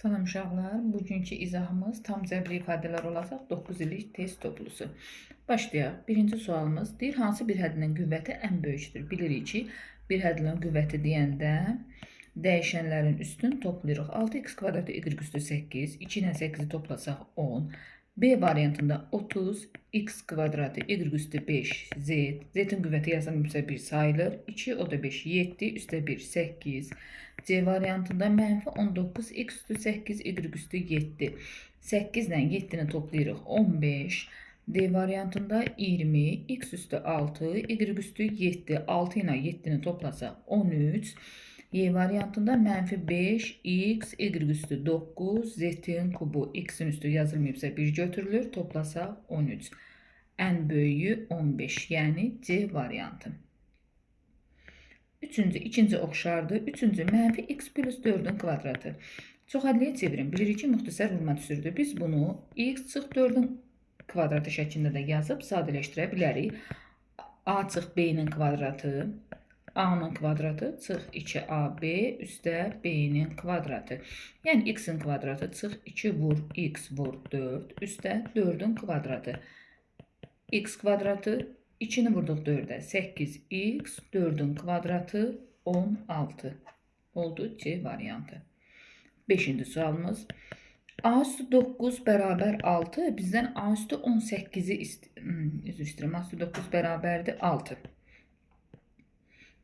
Salam uşaqlar, bugünkü izahımız tam cəbri ifadələr olacaq 9 illik test toplusu. Başlayaq. Birinci sualımız deyir, hansı bir hədinin qüvvəti ən böyükdür? Bilirik ki, bir hədinin qüvvəti deyəndə dəyişənlərin üstün toplayırıq. 6x kvadratı y üstü 8, 2 ilə 8-i toplasaq 10. B variantında 30, x kvadratı y üstü 5, z'in qüvvəti yazılmışsa 1 sayılır. 2, o da 5, 7, üstə 1, 8. C variantında mənfi 19, x üstü 8, y üstü 7. 8 ilə 7-ni toplayırıq 15. D variantında 20, x üstü 6, y üstü 7. 6 ilə 7-ni toplasaq 13. Y variantında mənfi 5, x, y üstü 9, z'in kubu, x'in üstü yazılmayıbsa 1 götürülür, toplasaq 13. Ən böyüyü 15, yəni C variantı. İkinci oxşardır. Üçüncü, mənfi x plus 4-ün kvadratı. Çoxhədliyə çevirin. Bilirik ki, müxtəsər vurma düsturdur. Biz bunu x çıx 4-ün kvadratı şəklində də yazıb sadələşdirə bilərik. A çıx b-nin kvadratı, a-nın kvadratı çıx 2ab üstə b-nin kvadratı. Yəni x-in kvadratı çıx 2 vur x vur 4 üstə 4-ün kvadratı. X kvadratı 2'ni vurduq 4'ə 8x, 4'ün kvadratı 16 oldu C variantı. 5-ci sualımız. A üstü 9 bərabər 6, bizdən A üstü 18'i üzr istəyirəm, A üstü 9 bərabərdir 6.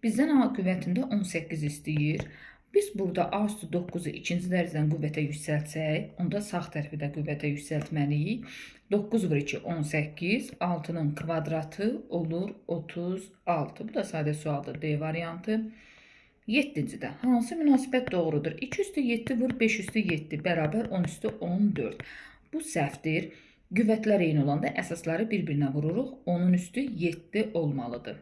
Bizdən A qüvvətində 18 istəyir. Biz burada A üstü 9'u ikinci dərəcədən qüvvətə yüksəltsək, onda sağ tərəfi də qüvvətə yüksəltməliyik. 9 vur 2, 18, 6'nın kvadratı olur 36. Bu da sadə sualdır, D variantı. 7-ci də hansı münasibət doğrudur? 2 üstü 7 vur 5 üstü 7 bərabər 10 üstü 14. Bu səhvdir. Qüvvətlər eyni olanda əsasları bir-birinə vururuq. 10'un üstü 7 olmalıdır.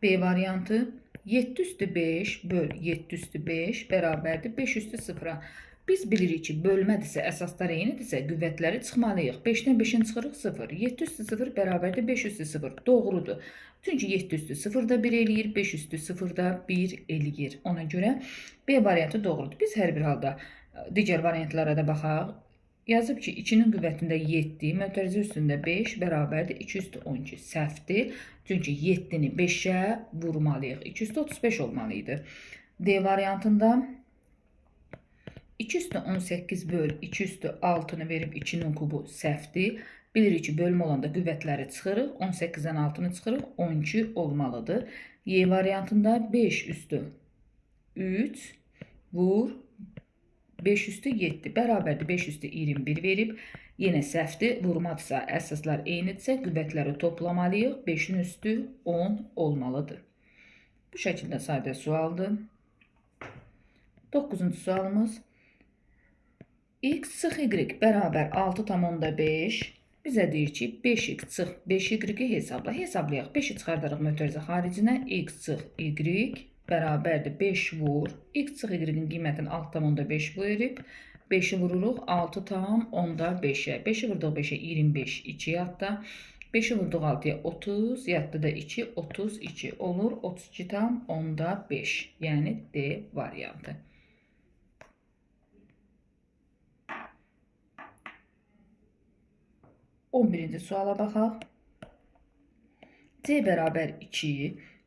B variantı. 7 üstü 5 böl 7 üstü 5 bərabərdir 5 üstü 0'a. Biz bilirik ki, bölmədirsə, əsaslar eynidirsə, qüvvətləri çıxmalıyıq. 5-dən 5-in çıxırıq 0. 7 üstü 0 bərabərdir 5 üstü 0. Doğrudur. Çünki 7 üstü 0 da 1 eləyir, 5 üstü 0 da 1 eləyir. Ona görə B variantı doğrudur. Biz hər bir halda digər variantlara da baxaq. Yazıb ki, 2'nin qüvvətində 7, mötərizə üstündə 5 bərabərdir 2 üstü 12. Səhvdir. Çünki 7'ni 5'ə vurmalıyıq. 2 üstü 35 olmalıydı. D variantında 2 üstü 18 böl 2 üstü 6'nı verib 2'nin kubu səhvdir. Bilirik ki, bölmə olanda qüvvətləri çıxırıq. 18'dən 6'nı çıxırıq. 12 olmalıdır. Y variantında 5 üstü 3 vur 5 üstü 7 bərabərdir 5 üstü 21 verib. Yenə səhvdir. Vurmadırsa, əsaslar eynidirsə qüvvətləri toplamalıyıq. 5'in üstü 10 olmalıdır. Bu şəkildə sadə sualdır. 9-cu sualımız. X çıx y bərabər 6,5. Bizə deyir ki, 5x çıx 5y hesabla. Hesablayaq. 5'i çıxardırıq mötərizə xaricinə. X çıx y bərabərdir 5 vur. X çıx y-in qiymətini 6,5 verib. 5'i vururuq 6,5'ə. 5'i vurduq 5'ə 25, 2 yadda. 5'i vurduq 6'ya 30, yadda da 2, 32 olur. 32,5. Yəni D variantı. 11-ci suala baxaq. C bərabər 2.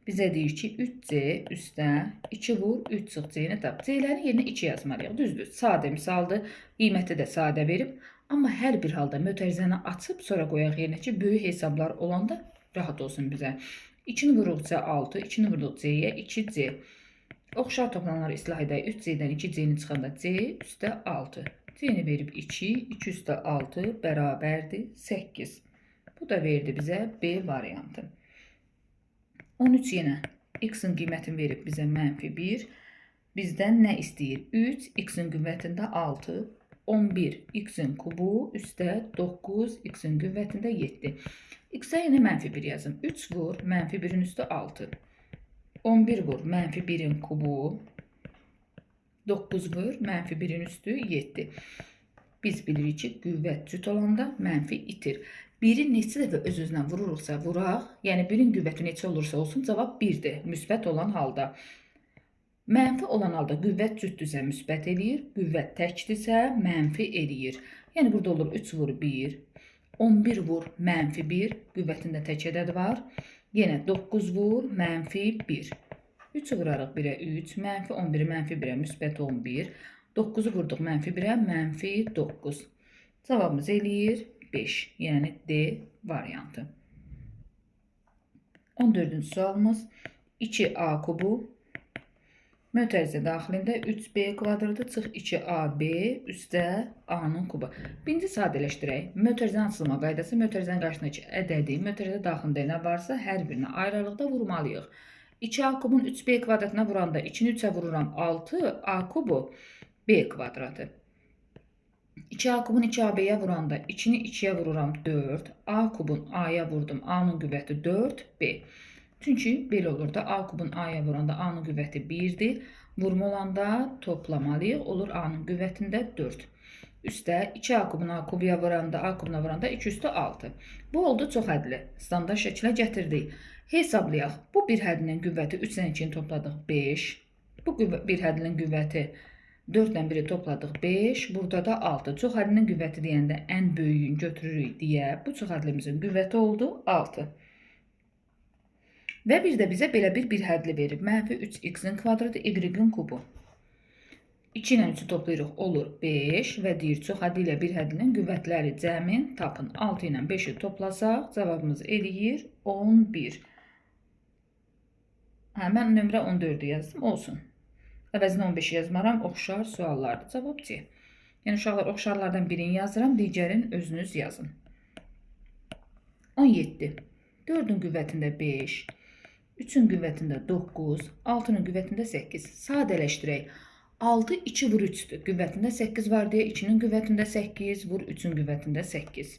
Bizə deyir ki, 3C üstə 2 vur 3 çıx C-ni tap. C-lərin yerinə 2 yazmalıyıq. Düzdür. Sadə misaldır. Qiyməti də sadə verib. Amma hər bir halda mötərizəni açıb sonra qoyaq yerinə ki, böyük hesablar olanda rahat olsun bizə. 2'ni vuruq C 6, 2'ni vuruq C-yə 2C. Oxşar toplananları islah edək. 3C-dən 2C-ni çıxanda C üstə 6. C-ni verib 2, 2 üstə 6 bərabərdir 8. Bu da verdi bizə B variantı. 13 yenə x-in qiymətini verib bizə mənfi 1. Bizdən nə istəyir? 3, x-in qüvvətində 6, 11, x-in kubu üstə 9, x-in qüvvətində 7. X-ə yenə mənfi 1 yazım. 3 vur, mənfi 1'in üstü 6. 11 vur, mənfi 1'in kubu. 9 vur, mənfi 1'in üstü 7. Biz bilirik ki, qüvvət cüt olanda mənfi itir. 1'i neçə dəfə öz-özünə vururuqsa vuraq, yəni 1'in qüvvəti neçə olursa olsun, cavab 1'dir, müsbət olan halda. Mənfi olan halda qüvvət cütdürsə müsbət eləyir, qüvvət təkdirsə mənfi eləyir. Yəni burada olur 3 vur 1, 11 vur mənfi 1, qüvvətində tək ədəd var. Yenə 9 vur mənfi 1. 3-ü vurarıq 1-ə 3, mənfi 11-i mənfi 1-ə müsbət 11. 9-u vurduq mənfi 1-ə mənfi 9. Cavabımız eləyir 5. Yəni D variantı. 14-cü sualımız 2A kubu mötərizə daxilində 3B kvadratı çıx 2AB üstə A-nın kubu. Birinci sadələşdirək. Mötərizənin açılma qaydası mötərizənin qarşısındakı ədədi mötərizə daxilində nə varsa hər birinə ayrılıqda vurmalıyıq. 2A kubun 3B kvadratına vuranda 2-ni 3-ə vururam 6, A kubu B kvadratı. 2A kubun 2AB-yə vuranda 2-ni 2-yə vururam 4, A kubun A-ya vurdum, A-nın qüvvəti 4B. Çünki belə olur da A kubun A-ya vuranda A-nın qüvvəti 1-dir. Vurma olanda toplamalıyıq. Olur A-nın qüvvətində 4. Üstə 2A kubun A kubuya vuranda, A kubuna vuranda 2 üstü 6. Bu oldu çox ədli. Standart şəklə gətirdik. Hesablayaq. Bu bir hədinin qüvvəti 3-dən 2-ni topladıq 5. Bu bir hədinin qüvvəti 4-dən 1-i topladıq 5. Burada da 6. Çox hədinin qüvvəti deyəndə ən böyüyünü götürürük deyə bu çox hədlimizin qüvvəti oldu 6. Və bir də bizə belə bir hədli verib. Mənfi 3x-in kvadratı y-in kubu. 2 ilə 3-ü toplayırıq, olur 5 və deyir çox hədli ilə bir hədlinin qüvvətləri cəmin tapın. 6 ilə 5-i toplasaq, cavabımız eləyir 11. Mən nömrə 14-ü yazdım, olsun. Əvəzinə 15-i yazmaram, oxşar suallardır. Cavab C. Yəni uşaqlar oxşarlardan birini yazıram, digərin özünüz yazın. 17. 4-ün qüvvətində 5. 3-ün qüvvətində 9, 6-nın qüvvətində 8. Sadələşdirək. 6, 2 vur 3-dür. Qüvvətində 8 var deyə 2-nin qüvvətində 8, vur 3-ün qüvvətində 8.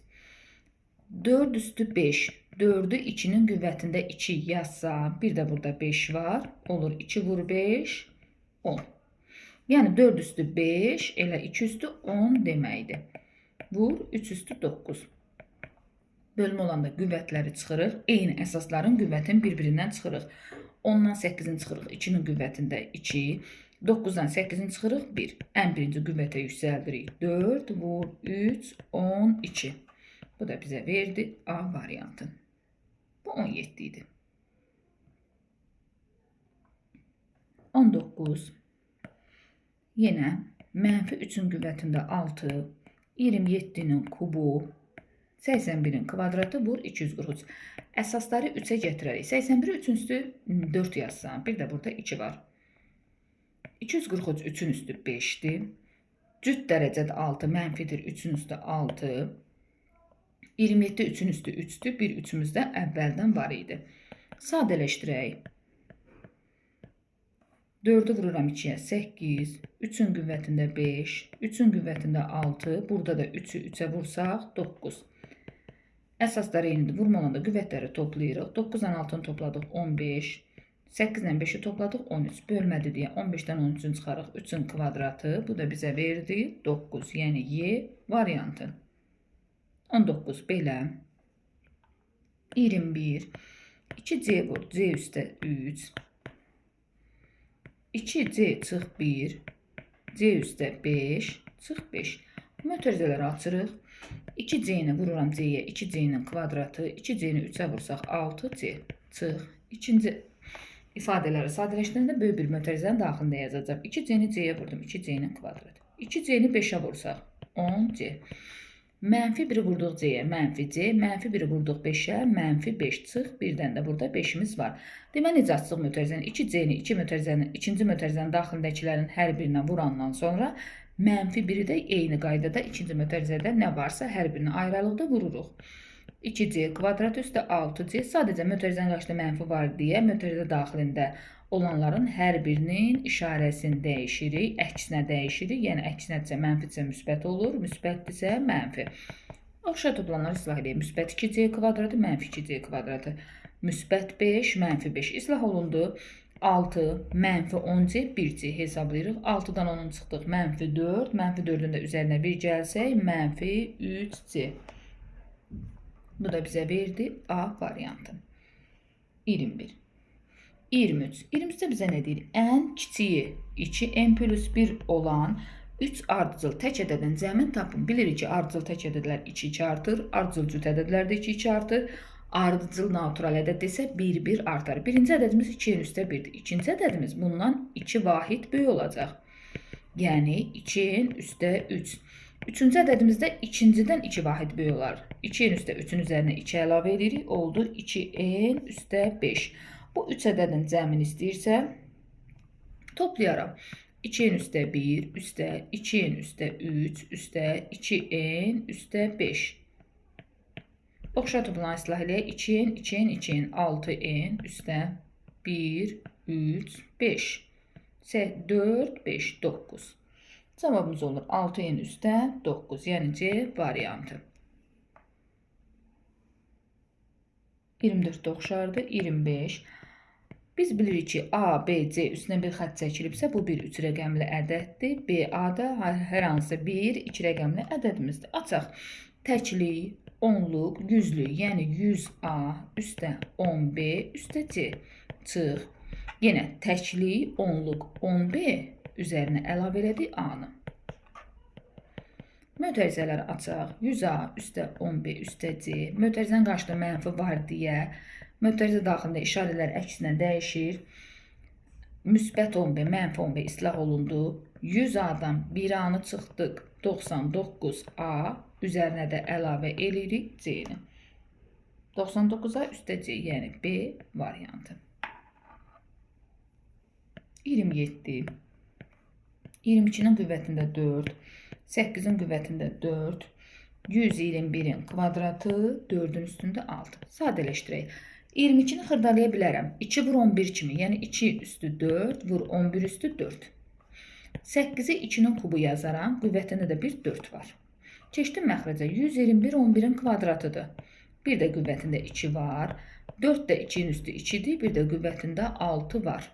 4 üstü 5. 4-ü 2-nin qüvvətində 2 yazsam, bir də burada 5 var. Olur 2 vur 5, 10. Yəni 4 üstü 5, elə 2 üstü 10 deməkdir. Vur 3 üstü 9. Bölmə olanda qüvvətləri çıxırıq. Eyni əsasların qüvvətini bir-birindən çıxırıq. 10-dan 8-in çıxırıq. 2-nin qüvvətində 2. 9-dan 8-in çıxırıq 1. Ən birinci qüvvətə yüksəldirik. 4 vur 3, 12. Bu da bizə verdi A variantı. Bu 17 idi. 19. Yenə mənfi 3-ün qüvvətində 6. 27-nin kubu. 81-in kvadratı vur 243. Əsasları 3-ə gətirərək. 81-i 3-ün üstü 4 yazsam. Bir də burada 2 var. 243 3-ün üstü 5-dir. Cüt dərəcədə 6 mənfidir. 3-ün üstü 6. 27 3-ün üstü 3-dür. Bir 3-ümüz də əvvəldən var idi. Sadələşdirək. 4-ü vururam 2-yə 8. 3-ün qüvvətində 5. 3-ün qüvvətində 6. Burada da 3-ü 3-ə vursaq 9. Əsasları eynidir. Vurma olanda qüvvətləri toplayırıq. 9-dan 6-nı topladıq 15. 8-dən 5-i topladıq 13. Bölmədi deyə 15-dən 13-ünü çıxarıq. 3-ün kvadratı. Bu da bizə verdi 9. Yəni Y variantı. 19 belə. 21. 2C vur. C üstə 3. 2C çıx 1. C üstə 5. Çıx 5. Mötərizələri açırıq. 2C-ni vururam C-yə, 2C-nin kvadratı, 2C-ni 3-ə vursaq 6C, çıx. İkinci ifadələri sadələşdirəndə böyük bir mötərizənin daxilində yazacaq. 2C-ni C-yə vurdum, 2C-nin kvadratı. 2C-ni 5-ə vursaq 10C. Mənfi 1-i vurduq C-yə, mənfi C, mənfi 1-i vurduq 5-ə, mənfi 5 çıx. Birdən də burada 5-imiz var. Deməli, necə açıq mötərizənin 2C-ni ikinci mötərizənin daxilindəkilərin hər birinə vurandan sonra mənfi 1-i də eyni qaydada ikinci mötərizədə nə varsa hər birini ayrılıqda vururuq. 2C kvadrat üstə 6C. Sadəcə mötərizənin qarşısında mənfi var deyə mötərizə daxilində olanların hər birinin işarəsini dəyişirik, əksinə dəyişirik. Yəni əksinədirsə mənfidirsə müsbət olur, müsbətdirsə mənfi. Oxşar toplananları islah edək. Müsbət 2C kvadratı, mənfi 2C kvadratı. Müsbət 5, mənfi 5 islah olundu. 6, mənfi 10C, 1C hesablayırıq. 6-dan 10-un çıxdıq, mənfi 4. Mənfi 4-ün də üzərinə 1 gəlsək, mənfi 3C. Bu da bizə verdi A variantı. 21. 23. 23-də bizə nə deyir? Ən kiçiyi 2 n plus 1 olan 3 ardıcıl tək ədədin cəmini tapın. Bilirik ki, ardıcıl tək ədədlər 2-2 artır, ardıcıl cüt ədədlər də 2-2 artır. Ardıcıl natural ədəd isə 1-1 artar. Birinci ədədimiz 2-nin üstə 1-dir. İkinci ədədimiz bundan 2 vahid böyük olacaq. Yəni 2-nin üstə 3. Üçüncü ədədimizdə ikincidən 2 vahid böyük olar. 2-nin üstə 3-ün üzərinə 2 əlavə edirik. Oldu 2n üstə 5. Bu 3 ədədin cəmini istəyirsə, toplayaram. 2n üstə 1 üstə 2n üstə 3 üstə 2n üstə 5. Oxşar toplananı islah eləyək. 2n, 2n, 2n, 6n üstə 1, 3, 5. 4, 5, 9. Cavabımız olur 6n üstə 9. Yəni C variantı. 24 oxşardır. 25. Biz bilirik ki, A, B, C üstünə bir xətt çəkilibsə, bu bir 3 rəqəmli ədəddir. B, A da hər hansı bir 2 rəqəmli ədədimizdir. Açaq. Təklik, onluq, yüzlük, yəni 100A üstə 10B üstə C. Çıx. Yenə təklik, onluq, 10B üzərinə əlavə elədik A-nı. Mötərizələri açaq. 100A üstə 10B üstə C. Mötərizənin qarşısında mənfi var deyə, mötərizə daxilində işarələr əksinə dəyişir. Müsbət 10B, mənfi 10B islah olundu. 100A-dan 1A-nı çıxdıq. 99A üzərinə də əlavə eləyirik C-ni. 99A üstə C, yəni B variantı. 27. 22-nin qüvvətində 4, 8-in qüvvətində 4, 121-in kvadratı 4-ün üstündə 6. Sadələşdirək. 22-ni xırdalaya bilərəm. 2 vur 11 kimi, yəni 2 üstü 4 vur 11 üstü 4. 8-i 2-nin kubu yazaram, qüvvətində də bir 4 var. Keçdim məxrəcə. 121 11-in kvadratıdır. Bir də qüvvətində 2 var. 4 də 2-nin üstü 2-dir, bir də qüvvətində 6 var.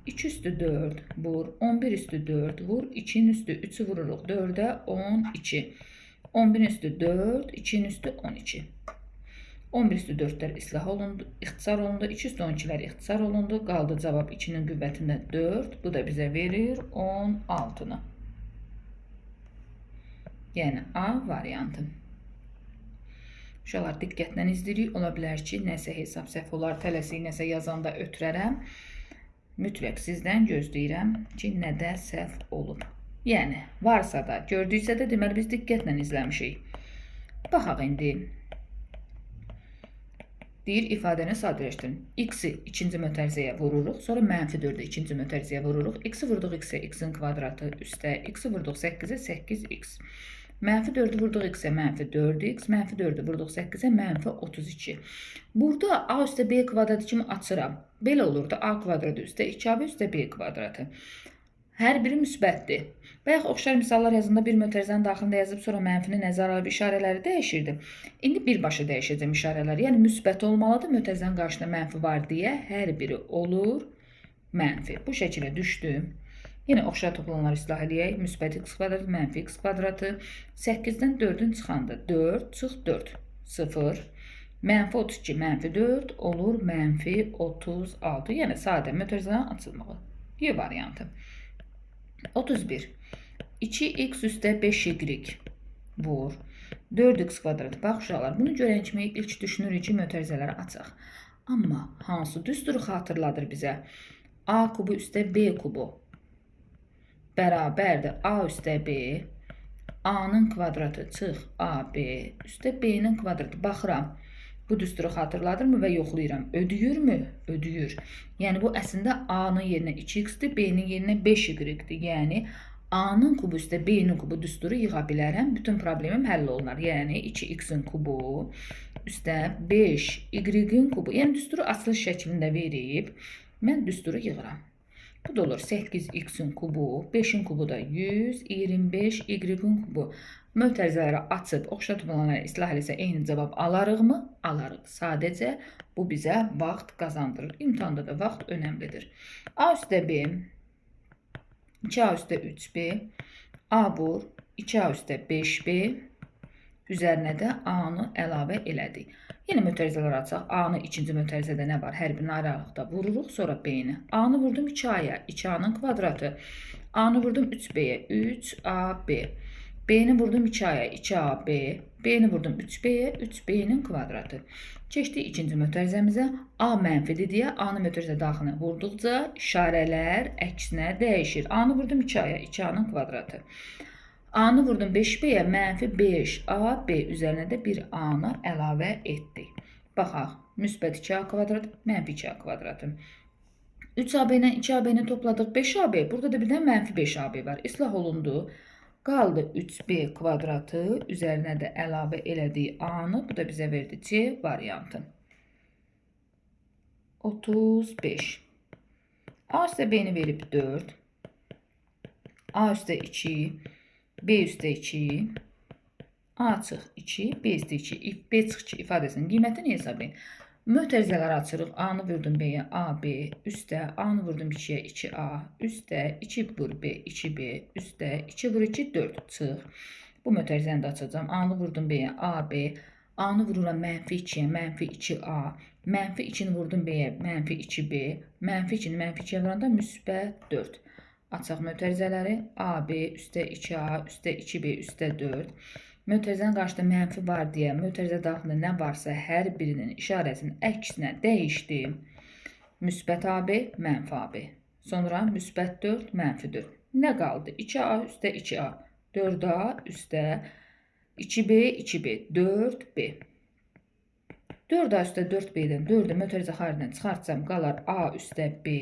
2 üstü 4 vur, 11 üstü 4 vur, 2'nin üstü 3'ü vururuq 4'e 12. 11'in üstü 4, 2'nin üstü 12. 11 üstü 4'lər islah olundu, ixtisar olundu, 2 üstü 12'lər ixtisar olundu. Qaldı cavab 2'nin qüvvətində 4, bu da bizə verir 16'nı. Yəni A variantı. Uşaqlar diqqətlə izləyirik. Ola bilər ki, nəsə hesab səhv olar, tələsik nəsə yazanda ötürərəm. Mütləq sizdən gözləyirəm ki, nədə səhv olub. Yəni, varsa da, gördüksə də deməli biz diqqətlə izləmişik. Baxaq indi. Deyir, ifadəni sadələşdirin. X-i ikinci mötərizəyə vururuq, sonra mənfi 4-ü ikinci mötərizəyə vururuq. X-i vurduq X-ə, X-in kvadratı üstə, X-i vurduq 8-ə, 8X. Mənfi 4-ü vurduq X-ə, mənfi 4X, mənfi 4-ü vurduq 8-ə, mənfi 32. Burada A üstə B kvadratı kimi açıram. Belə olurdu. A kvadratı üstə 2AB üstə B kvadratı. Hər biri müsbətdir. Bayaq oxşar misallar yazında bir mötərizənin daxilində yazıb, sonra mənfini nəzərə alıb işarələri dəyişirdi. İndi birbaşa dəyişəcəm işarələri. Yəni müsbət olmalıdır. Mötərizənin qarşısında mənfi var deyə hər biri olur mənfi. Bu şəkildə düşdü. Yenə oxşar toplananları islah edək. Müsbət x kvadratı, mənfi x kvadratı. 8-dən 4-ün çıxanda 4 çıx 4. 0. Mənfi 32, mənfi 4 olur mənfi 36. Yəni sadə mötərizədən açılmalı. Y variantı. 31. 2x üstə 5y vur. 4x kvadratı. Bax uşaqlar, bunu görən kimi ilk düşünürük ki, mötərizələri açaq. Amma hansı düsturu xatırladır bizə? A kubu üstə B kubu bərabərdir A üstə B. A-nın kvadratı çıx AB üstə B-nin kvadratı. Baxıram. Bu düsturu xatırladırmı və yoxlayıram. Ödüyürmü? Ödüyür. Yəni bu əslində A-nın yerinə 2x-dir, B-nin yerinə 5y-dir. Yəni A-nın kubu üstə B-nin kubu düsturu yığa bilərəm. Bütün problemim həll olunar. Yəni 2x-in kubu üstə 5y-in kubu. Yəni düsturu açılış şəklində verib mən düsturu yığıram. Bu da olur 8x-in kubu, 5-in kubu da 125 y-in kubu. Mötərizələri açıb, oxşar toplananları islah eləsə eyni cavab alarıqmı? Alarıq. Sadəcə bu bizə vaxt qazandırır. İmtihanda da vaxt önəmlidir. A üstə B, 2A üstə 3B, A vur, 2A üstə 5B, üzərinə də A-nı əlavə elədik. Yine mötərizələr açaq. A-nı ikinci mötərizədə nə var? Hər birinin ayrı-ayrılıqda vururuq. Sonra B-ni. A-nı vurdum 2A-ya. 2A-nın kvadratı. A-nı vurdum 3B-yə. 3AB. B-ni vurdum 2A-ya. 2AB. B-ni vurdum 3B-yə. 3B-nin kvadratı. Keçdik ikinci mötərizəmizə. A mənfidir deyə A-nı mötərizə daxilinə vurduqca işarələr əksinə dəyişir. A-nı vurdum 2A-ya. 2A-nın kvadratı. A-nı vurdum 5B-yə, mənfi 5AB üzərinə də bir A-nı əlavə etdik. Baxaq, müsbət 2A kvadrat, mənfi 2A kvadratı. 3AB ilə 2AB-ni topladıq 5AB, burada da birdən mənfi 5AB var. İslah olundu. Qaldı 3B kvadratı, üzərinə də əlavə elədiyi A-nı, bu da bizə verdi C variantı. 35. A üstə B-ni verib 4. A üstə 2. B üstə 2, A çıx 2, B üstə 2, B çıx 2 ifadəsinin qiymətini hesablayın. Mötərizələri açırıq. A-nı vurdum B-yə, AB, üstə, A-nı vurdum 2-yə, 2A, üstə, 2 vur B, 2B, üstə, 2 vur 2, 4 çıx. Bu mötərizəni də açacağım. A-nı vurdum B-yə, AB, A-nı vururam mənfi 2-yə, mənfi 2A, mənfi 2-ni vurdum B-yə, mənfi 2B, mənfi 2-ni mənfi 2-yə vuranda müsbət 4. Açaq mötərizələri. AB üstə 2A, üstə 2B, üstə 4. Mötərizənin qarşıda mənfi var deyə mötərizə daxilində nə varsa hər birinin işarəsinin əksinə dəyişdim. Müsbət AB, mənfi AB. Sonra müsbət 4, mənfi 4. Nə qaldı? 2A üstə 2A, 4A üstə 2B, 2B, 4B. 4A üstə 4B-dən 4-ü mötərizə xaricdən çıxartsam qalar A üstə B.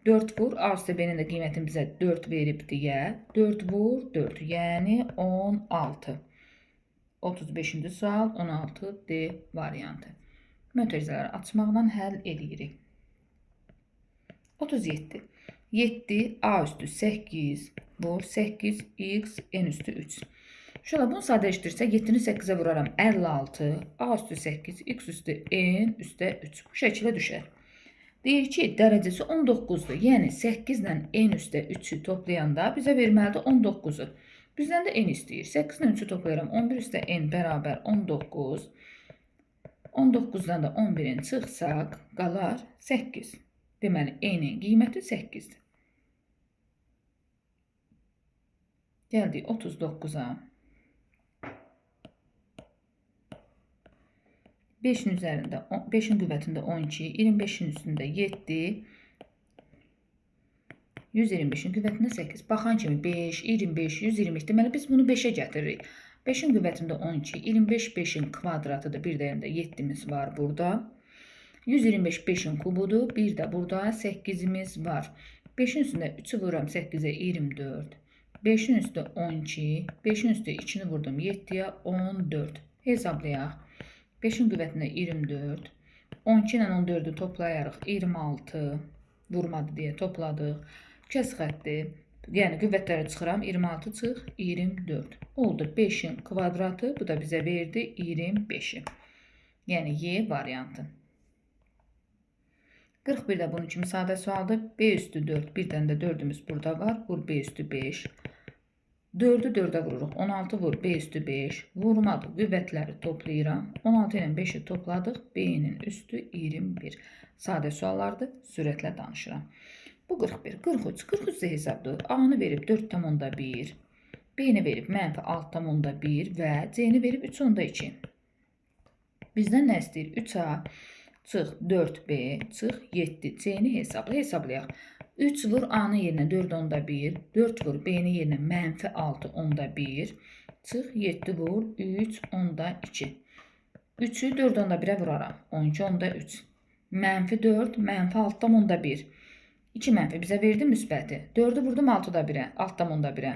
4 vur, A üstə B-nin də qiymətini bizə 4 verib deyə, 4 vur, 4, yəni 16. 35-ci sual, 16D variantı. Mötərizələri açmaqla həll edirik. 37. 7, A üstü 8, vur, 8x, n üstü 3. Şöyle bunu sadələşdirsək, 7-ni 8-ə vuraram, 56, A üstü 8, x üstü n üstə 3. Bu şəkilə düşər. Deyir ki, dərəcəsi 19'dur. Yəni 8 ilə n üstə 3'ü toplayanda bizə verməlidir 19'u. Bizdən də n istəyir. 8 ilə 3'ü toplayıram. 11 üstə n bərabər 19. 19'dan da 11'in çıxsaq, qalar 8. Deməli, n-in qiyməti 8'dir. Gəldik 39'a. 5'in üzərində, 5'in qüvvətində 12, 25'in üstündə 7, 125'in qüvvətində 8. Baxan kimi 5, 25, 125. Deməli, biz bunu 5'ə gətiririk. 5'in qüvvətində 12, 25 5'in kvadratıdır. Bir də 7'miz var burada. 125 5'in kubudur. Bir də burada 8'imiz var. 5'in üstündə 3'ü vururam 8'ə 24. 5'in üstü 12, 5'in üstü 2'ni vurdum 7'yə 14. Hesablayaq. 5'in qüvvətində 24. 12 ilə 14'ü toplayarıq 26. Vurmadı deyə topladıq. Kəs xətti. Yəni qüvvətləri çıxıram. 26 çıx 24. Oldu 5'in kvadratı. Bu da bizə verdi 25'i. Yəni Y variantı. 41 də bunun kimi sadə sualdır. B üstü 4. Bir dənə də 4'ümüz burada var. Vur B üstü 5. 4'ü 4'ə vururuq. 16 vur B üstü 5. Vurmadı. Qüvvətləri toplayıram. 16 ilə 5'i topladıq. B-nin üstü 21. Sadə suallardır. Sürətlə danışıram. Bu 41. 43. 43 də hesabdır. A-nı verib 4,1. B-ni verib mənfi 6,1 və C-ni verib 3,2. Bizdən nə istəyir? 3A çıx 4B çıx 7. C-ni hesablayaq. 3 vur A-nın yerinə 4,1. 4 vur B-nin yerinə mənfi 6,1. Çıx 7 vur 3,2. 3'ü 4,1'ə vuraram. 12,3. Mənfi 4, mənfi 6,1. 2 mənfi bizə verdi müsbəti. 4'ü vurdum 6,1'ə. 6,1'ə.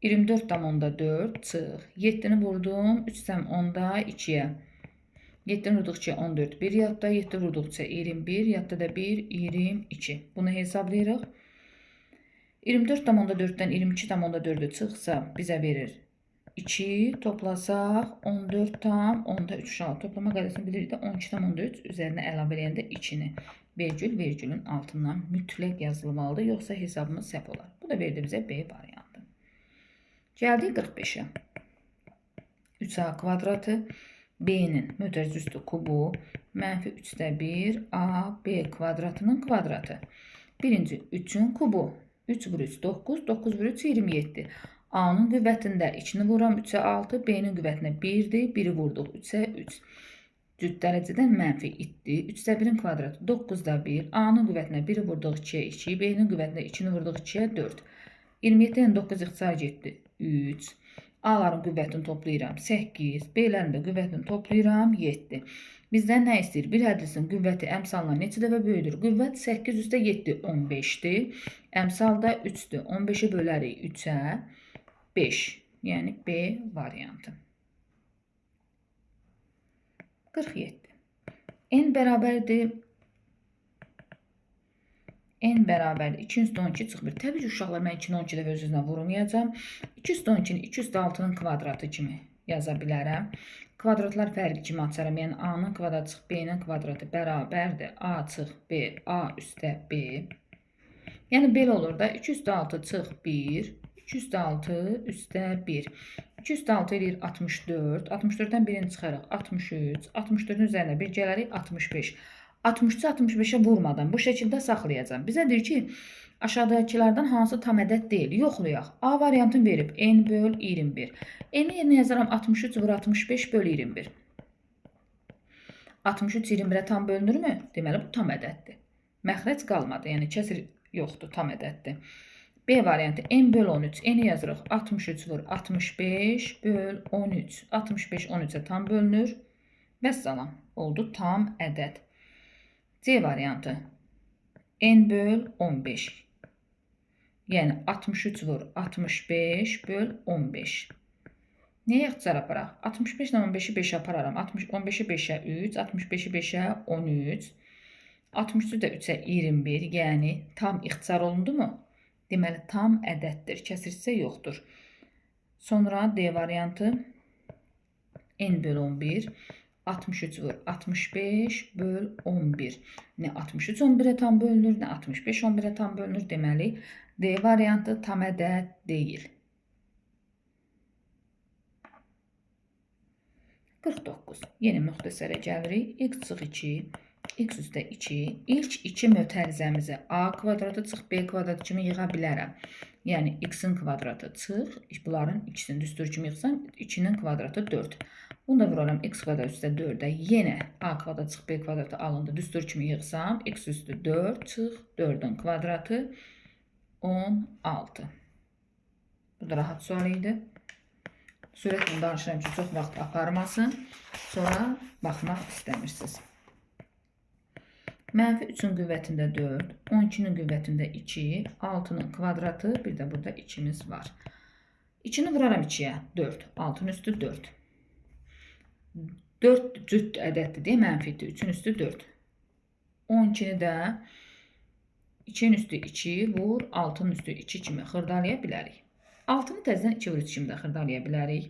24,4 çıx. 7'ni vurdum 3,2'yə. 7'ni vurduqca 14, 1 yadda, 7 vurduqca 21, yadda da 1, 22. Bunu hesablayırıq. 24,4'dən 22,4'ü çıxsa bizə verir 2, toplasaq 14,3 uşağı toplama qaydasını bilirik də 12,3 üzərinə əlavə eləyəndə 2'ni. Vergülün altından mütləq yazılmalıdır, yoxsa hesabımız səhv olar. Bu da verdi bizə B variantı. Gəldik 45'ə. 3A kvadratı B'nin mötərizə üstü kubu mənfi 3'də 1 AB kvadratının kvadratı. Birinci 3'ün kubu 3 vur 3 9, 9 vur 3 27. A'nın qüvvətində içini vuram 3'ə 6, B'nin qüvvətinə 1'dir, 1'i vurduq 3'ə 3. Cüt dərəcədən mənfi itdi. 3'də 1'in kvadratı 9'da 1. A'nın qüvvətinə 1'i vurduq 2'yə 2, B'nin qüvvətinə 2'ni vurduq 2'yə 4. 27'dən 9 ixtisar etdi 3. A'ların qüvvətini toplayıram 8, B'lərin də qüvvətini toplayıram 7. Bizdən nə istəyir? Bir hədlisin qüvvəti əmsalına neçə dəfə böyüdür? Qüvvət 8 üstə 7 15'dir. Əmsal da 3'dür. 15'i bölərik 3'ə 5. Yəni B variantı. 47. N bərabərdir. N bərabərdir. 2 üstə 12 çıx 1. Təbii ki, uşaqlar, mən 2-ni 12 dəfə öz-özünə vurmayacağam. 2 üstə 12-ni 2 üstə 6-nın kvadratı kimi yaza bilərəm. Kvadratlar fərqi kimi açaram. Yəni A-nın kvadratı çıx B-nin kvadratı bərabərdir. A çıx B, A üstə B. Yəni belə olur da 2 üstə 6 çıx 1, 2 üstə 6 üstə 1. 2 üstə 6 edir 64. 64'dən birini çıxarıq 63. 64'ün üzərində bir gələrik 65. 63'ü 65'e vurmadan bu şəkildə saxlayacağım. Bizə deyir ki, aşağıdakılardan hansı tam ədəd deyil? Yoxlayaq. A variantını verib n böl 21. N-i yerinə yazaram 63 vur 65 böl 21. 63 21'ə tam bölünürmü? Deməli bu tam ədəddir. Məxrəc qalmadı, yəni kəsir yoxdur, tam ədəddir. B variantı n böl 13. N-i yazırıq 63 vur 65 böl 13. 65 13'ə tam bölünür. Vəssalam. Oldu tam ədəd. C variantı n böl 15. Yəni 63 vur 65 böl 15. Nəyə ixtisar aparaq? 65 ilə 15'i 5'ə apararam. 15'i 5'ə 3, 65'i 5'ə 13. 63'ü də 3'ə 21. Yəni tam ixtisar olundu mu? Deməli tam ədəddir. Kəsirsə yoxdur. Sonra D variantı n böl 11. 63 vur 65 böl 11. Nə 63 11'ə tam bölünür, nə 65 11'ə tam bölünür. Deməli D variantı tam ədəd deyil. 49. Yeni müxtəsərə gəlirik. X çıx 2, X üstə 2. İlk 2 mötərizəmizi A kvadratı çıx B kvadratı kimi yığa bilərəm. Yəni X-in kvadratı çıx, bunların ikisini düstur kimi yığsam 2'nin kvadratı 4. Bunu da vuraram x kvadrat üstə 4'ə. Yenə A kvadrat çıx B kvadratı alındı. Düstur kimi yığsam x üstü 4 çıx 4'ün kvadratı 16. Bu da rahat sual idi. Sürətlə danışıram ki, çox vaxt aparmasın. Sonra baxmaq istəmirsiniz. Mənfi 3'ün qüvvətində 4, 12'nin qüvvətində 2, 6'nın kvadratı, bir də burada 2'miz var. 2'ni vuraram 2'yə 4, 6'nın üstü 4. 4 cüt ədəddir deyə mənfidir, 3'ün üstü 4. 12'ni də 2'nin üstü 2 vur, 6'nın üstü 2 kimi xırdalaya bilərik. 6'nı təzədən 2 vur 3 kimi də xırdalaya bilərik.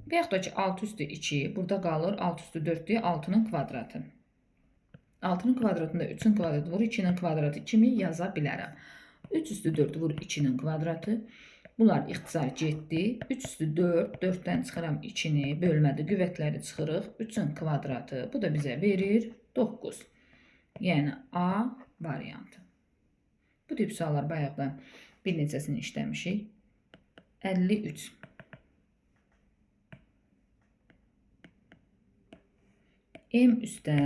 Və yaxud da ki 6 üstü 2, burada qalır 6 üstü 4 deyə 6'nın kvadratı. 6'nın kvadratında 3'ün kvadratı vur 2'nin kvadratı kimi yaza bilərəm. 3 üstü 4 vur 2'nin kvadratı. Bunlar ixtisar getdi. 3 üstü 4, 4'dən çıxıram 2'ni, bölmədə qüvvətləri çıxırıq. 3'ün kvadratı, bu da bizə verir 9. Yəni A variantı. Bu tip suallar bayaqdan bir neçəsini işləmişik. 53. M üstə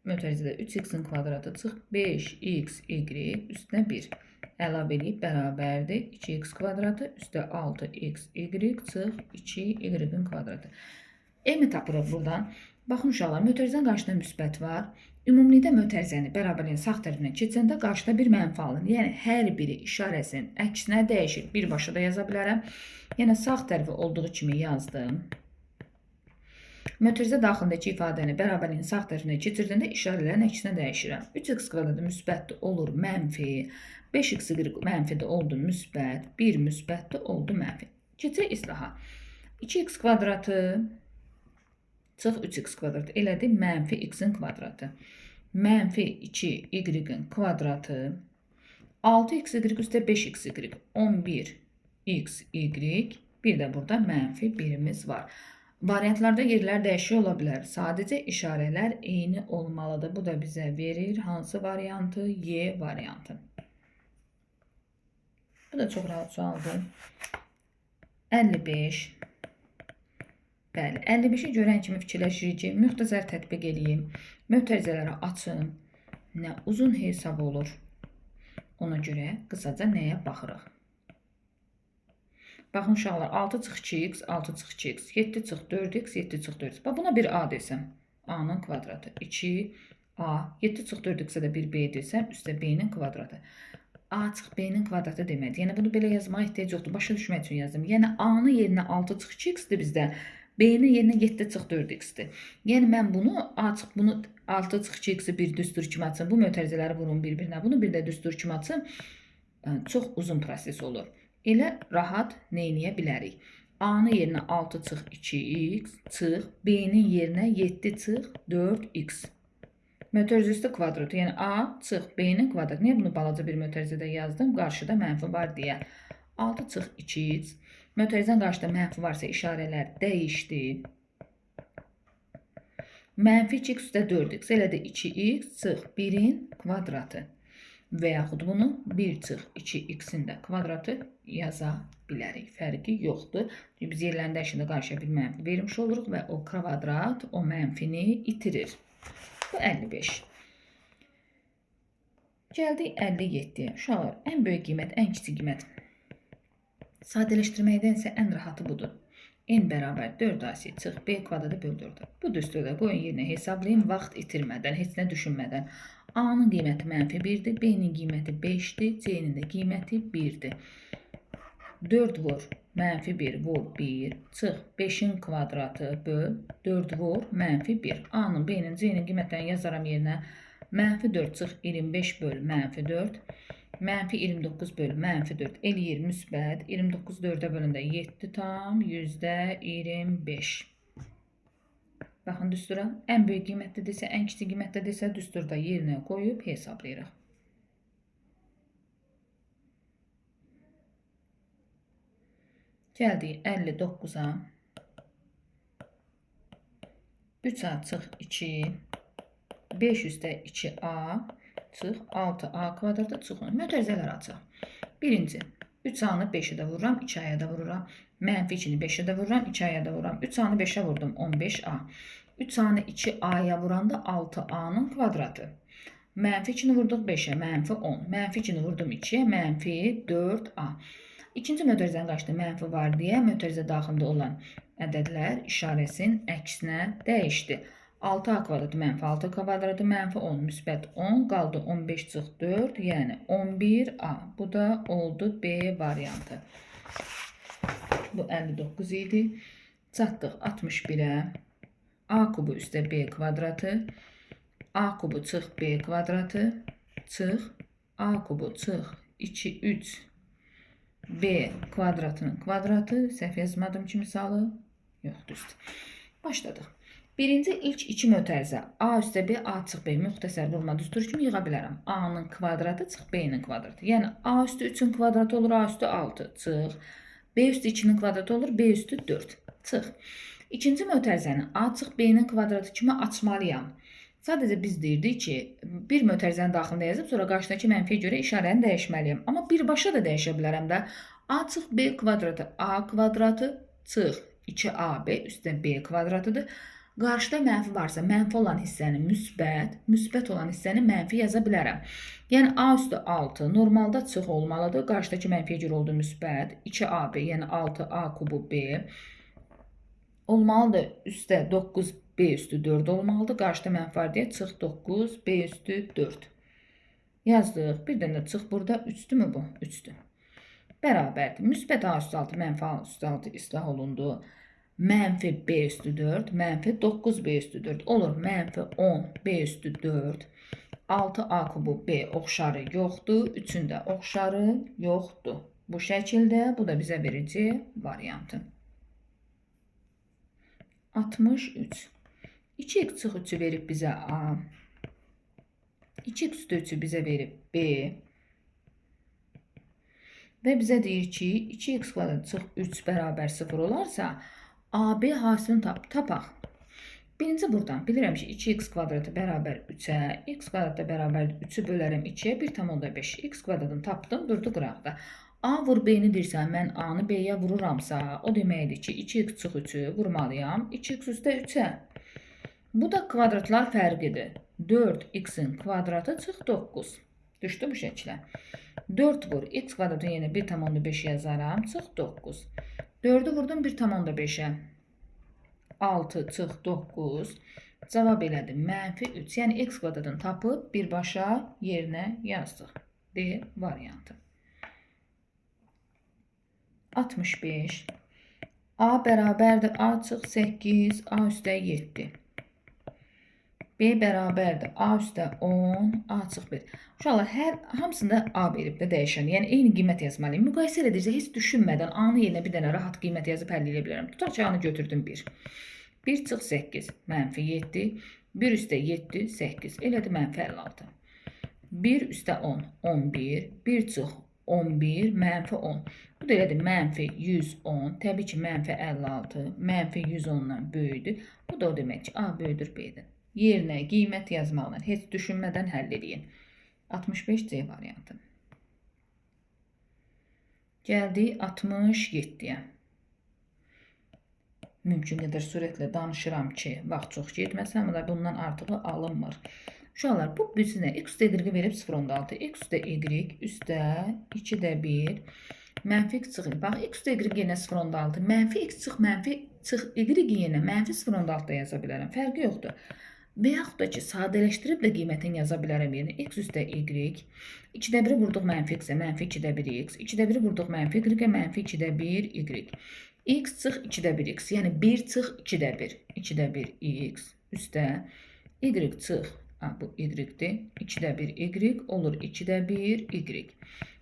mötərizədə 3x-in kvadratı çıx 5x, y üstə 1. Əlavə edib bərabərdir 2x kvadratı üstə 6x, y çıx 2y-in kvadratı. M-i tapırıq buradan. Baxın uşaqlar, mötərizənin qarşısında müsbət var. Ümumilikdə mötərizəni bərabərliyin sağ tərəfinə keçəndə qarşıda bir mənfi alınır. Yəni hər biri işarəsinin əksinə dəyişir. Birbaşa da yaza bilərəm. Yəni sağ tərəfi olduğu kimi yazdım. Mötərizə daxilindəki ifadəni bərabərliyin sağ tərəfinə keçirdiyəndə işarələrin əksinə dəyişirəm. 3x kvadratı müsbətli olur mənfi. 5x mənfidə oldu müsbət. 1 müsbətli oldu mənfi. Keçir islaha. 2x kvadratı çıx 3x kvadratı elədi mənfi x-in kvadratı. Mənfi 2y-in kvadratı. 6xy üstə 5xy. 11xy. Bir də burada mənfi 1'imiz var. Variantlarda yerlər dəyişiyor ola bilər. Sadəcə işarələr eyni olmalıdır. Bu da bizə verir hansı variantı? Y variantı. Bu da çox rahat sualdır. 55. Bəli, 55-i görən kimi fikirləşirik. Müxtəsər tətbiq edeyim. Mötərizələri açın. Nə uzun hesab olur? Ona görə qısaca nəyə baxırıq? Baxın uşaqlar, 6 çıx 2x, 6 çıx 2x, 7 çıx 4x, 7 çıx 4x. Bax, buna bir a desəm, a-nın kvadratı. 2a, 7 çıx 4x-ə də bir b desəm, üstə b-nin kvadratı. A çıx b-nin kvadratı deməkdir. Yəni, bunu belə yazmağa ehtiyac yoxdur. Başa düşmək üçün yazdım. Yəni, a-nın yerinə 6 çıx 2x-dir bizdə. B-nin yerinə 7 çıx 4x-dir. Yəni, mən bunu, a çıx bunu 6 çıx 2x-i bir düstur kimi açım. Bu mötərizələri vurun bir-birinə. Bunu bir də düstur kimi açım. Çox uzun proses olur. Elə rahat neyləyə bilərik? A-nın yerinə 6 çıx 2x çıx, B-nin yerinə 7 çıx 4x. Mötərizəsi kvadratı, yəni A çıx B-nin kvadratı. Niyə bunu balaca bir mötərizədə yazdım? Qarşıda mənfi var deyə. 6 çıx 2x. Mötərizənin qarşıda mənfi varsa işarələr dəyişdi. Mənfi 2x üstə 4x. Elə də 2x çıx 1-in kvadratı. Və yaxud bunu 1 çıx 2x-in də kvadratı yaza bilərik. Fərqi yoxdur. Çünki biz yerlərin dəyişində qarşıya bir mənfi vermiş oluruq və o kvadrat o mənfini itirir. Bu 55. Gəldik 57-yə. Uşaqlar, ən böyük qiymət, ən kiçik qiymət. Sadələşdirməkdənsə ən rahatı budur. N bərabər 4ac çıx b kvadratı böl 4. Bu düsturda qoyun yerinə hesablayın vaxt itirmədən, heç nə düşünmədən. A-nın qiyməti mənfi 1-dir, B-nin qiyməti 5-dir, C-nin də qiyməti 1-dir. 4 vur, mənfi 1 vur 1, çıx 5-in kvadratı böl 4 vur, mənfi 1. A-nın, B-nin, C-nin qiymətlərini yazaram yerinə. Mənfi 4 çıx 25 böl mənfi 4. Mənfi 29 böl mənfi 4 eləyir müsbət. 29 4-ə bölündə 7 tam %25. Baxın düstura. Ən böyük qiymətdədirsə, ən kiçik qiymətdədirsə düsturda yerinə qoyub hesablayırıq. Gəldik 59-a. 3a çıx 2. 5 üstə 2a çıx 6a kvadratı çıx. Mötərizələr açıq. Birinci, 3a-nı 5-ə də vururam, 2a-ya da vururam. Mənfi 2-ni 5-ə də vururam, 2a-ya da vururam. 3a-nı 5-ə vurdum, 15a. 3a-nı 2a-ya vuranda 6a-nın kvadratı. Mənfi 2-ni vurduq 5-ə, mənfi 10. Mənfi 2-ni vurdum 2-yə, mənfi 4a. İkinci mötərizənin qarşıda mənfi var deyə mötərizə daxilində olan ədədlər işarəsinin əksinə dəyişdi. 6a kvadratı mənfi 6 kvadratı mənfi 10 müsbət 10 qaldı 15 çıx 4 yəni 11a. Bu da oldu B variantı. Bu 59 idi. Çatdıq 61-ə. A kubu üstə B kvadratı. A kubu çıx B kvadratı. Çıx. A kubu çıx 2, 3 B kvadratının kvadratı. Səhv yazmadım ki misalı. Yox, düzdür. Başladıq. Birinci ilk iki mötərizə. A üstə B, A çıx B müxtəsər vurma düsturu kimi yığa bilərəm. A-nın kvadratı çıx B-nin kvadratı. Yəni A üstü 3-ün kvadratı olur, A üstü 6 çıx. B üstü 2-nin kvadratı olur, B üstü 4 çıx. İkinci mötərizəni A çıx B-nin kvadratı kimi açmalıyam. Sadəcə biz deyirdik ki, bir mötərizənin daxilində yazıb, sonra qarşıdakı mənfiyə görə işarəni dəyişməliyəm. Amma birbaşa da dəyişə bilərəm də. A çıx B kvadratı, A kvadratı çıx 2AB üstə B kvadratıdır. Qarşıda mənfi varsa, mənfi olan hissəni müsbət, müsbət olan hissəni mənfi yaza bilərəm. Yəni A üstə 6 normalda çıx olmalıdır. Qarşıdakı mənfiyə görə oldu müsbət. 2AB, yəni 6A kubu B olmalıdır. Üstə 9 B üstü 4 olmalıdır. Qarşıda mənfi var deyə çıx 9 B üstü 4. Yazdıq. Bir dənə çıx burada 3'dür mü bu? 3'dür. Bərabərdir. Müsbət A üstü 6, mənfi A üstü 6 islah olundu. Mənfi B üstü 4, mənfi 9 B üstü 4 olur. Mənfi 10 B üstü 4. 6A kubu B oxşarı yoxdur. 3'ün də oxşarı yoxdur. Bu şəkildə bu da bizə verici variantı. 63. 2x çıx 3'ü verib bizə A. 2x üstü 3'ü bizə verib B. Və bizə deyir ki, 2x kvadrat çıx 3 bərabər 0 olarsa, AB hasilini tapaq. Birinci buradan bilirəm ki 2x kvadratı bərabər 3-ə, x kvadratı bərabər 3-ü bölərəm 2-yə 1,5. X kvadratını tapdım, durdu qıraqda. A vur B-ni deyirsən, mən A-nı B-yə vururamsa, o deməkdir ki 2x çıx 3-ü vurmalıyam 2x üstə 3-ə. Bu da kvadratlar fərqidir. 4x-in kvadratı çıx 9. Düşdü bu şəklə. 4 vur x kvadratı yenə 1,5 yazaram, çıx 9. 4-ü vurdum 1,5-ə. 6 çıx 9. Cavab elədi -3. Yəni x kvadratını tapıb birbaşa yerinə yazdıq. D variantı. 65. A bərabərdir A çıx 8, A üstə 7. B bərabərdir A üstə 10, A çıx 1. Uşaqlar, hamısında A verib də dəyişən. Yəni eyni qiymət yazmalıyım. Müqayisə edirsə heç düşünmədən A-nı yerinə bir dənə rahat qiymət yazıb həll edə bilərəm. Tutaq ki, A-nı götürdüm 1. 1 çıx 8, -7. 1 üstə 7, 8. Elədi -56. 1 üstə 10, 11. 1 çıx 11, -10. Bu da elədi -110. Təbii ki, -56, -110-dan böyüdür. Bu da o demək ki, A böyüdür B-dən. Yerinə qiymət yazmaqla heç düşünmədən həll edin. 65C variantı. Gəldik 67-yə. Mümkün qədər sürətlə danışıram ki, vaxt çox getməsəm də bundan artığı alınmır. Uşaqlar, bu bizə x üstə y verib 0,6, x üstə y üstə 2-də 1, mənfi x çıx. Bax, x üstə y yenə 0,6, mənfi x çıx, mənfi çıx y yenə mənfi 0,6 da yaza bilərəm. Fərqi yoxdur. Və yaxud da ki, sadələşdirib də qiymətini yaza bilərəm yerinə. X üstə y, 2-də 1-i vurduq mənfi x-ə, mənfi 2-də 1x, 2-də 1-i vurduq mənfi y-ə, mənfi 2-də 1y. X çıx 2-də 1x, yəni 1 çıx 2-də 1, 2-də 1x üstə y çıx, bu y-dir, 2-də 1y olur 2-də 1y.